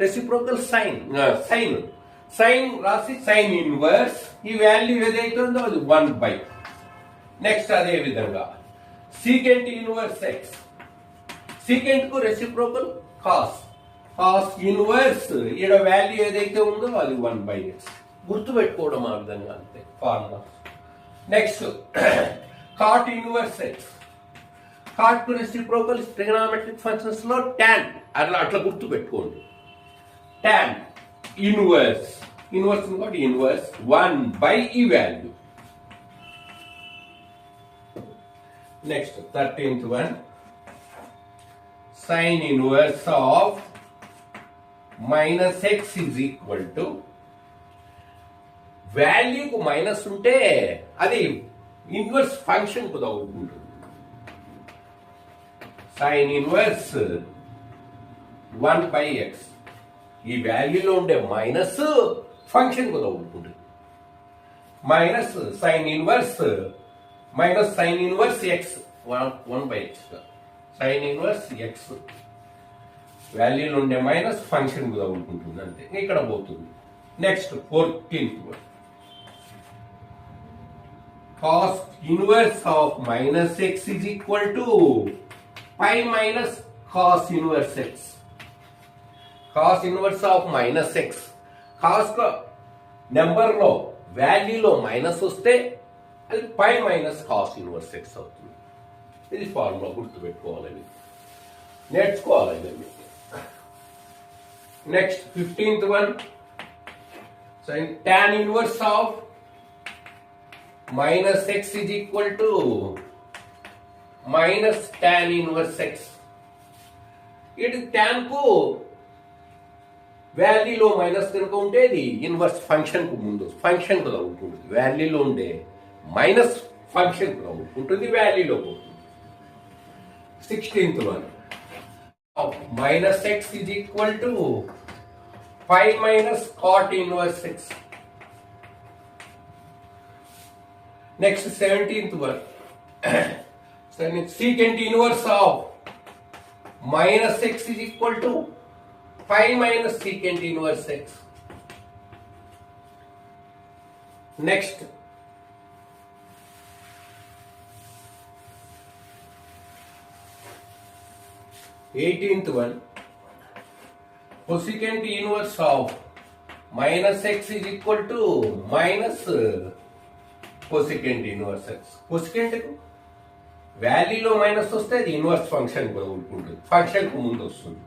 Reciprocal sine రాసి sine inverse ఈ value ఏదైతే ఉందో అది 1/. నెక్స్ట్ అదే విధంగా సీకెంట్ ఇన్వర్స్ ఎక్స్, సీకెంట్ కు రెసిప్రోకల్ కాస్ ఇన్వర్స్ ఈడ వాల్యూ ఏదైతే ఉందో అది 1/x. గుర్తుపెట్టుకోవడం ఆ విధంగా అంతే formula. Next cot inverse X, cot కు రెసిప్రోకల్ ట్రిగనామెట్రిక్ ఫంక్షన్స్ లో tan అట్లా గుర్తు పెట్టుకోండి. tan ఇన్వర్స్ కాబట్టి ఇన్వర్స్ 1/, ఈ value. Next 13th one sin inverse of -x is equal to వాల్యూకు మైనస్ ఉంటే అది ఇన్వర్స్ ఫంక్షన్ కు తగ్గుతుంది. సైన్ ఇన్వర్స్ 1/x ఈ వాల్యూలో ఉండే మైనస్ ఫంక్షన్ కు తగ్గుతుంది. Minus sine inverse X 1/x sine inverse X వాల్యూలో ఉండే మైనస్ ఫంక్షన్ కు తగ్గుతుంది అంతే, ఇక్కడ పోతుంది. Next 14th one cos inverse of -x is equal to pi minus cos inverse x. Cos inverse of -x, cos number లో వాల్యూలో minus వస్తే అది pi minus cos inverse X అవుతుంది. ఇది ఫార్ములా గుర్తుపెట్టుకోవాలని నేర్చుకోవాలి. Next 15th one tan inverse of -x is equal to minus tan inverse x. ఇది tan కు వాల్యూలో మైనస్ కనుక ఉంటే ఇది ఇన్వర్స్ ఫంక్షన్ కు ముందు ఫంక్షన్ కు ఉంటుంది. వాల్యూలో ఉండే మైనస్ ఫంక్షన్ కు ఉంటుంది, వాల్యూలో పోతుంది. 16th one -x is equal to pi minus cot inverse x. Next 17th one secant inverse of -x is equal to pi minus secant inverse x. Next 18th one cosecant inverse of -x is equal to minus cosecant inverse x. cosecant కు వాల్యూలో minus వస్తే అది inverse function కు ఉంటుంది, function కు ముందు వస్తుంది.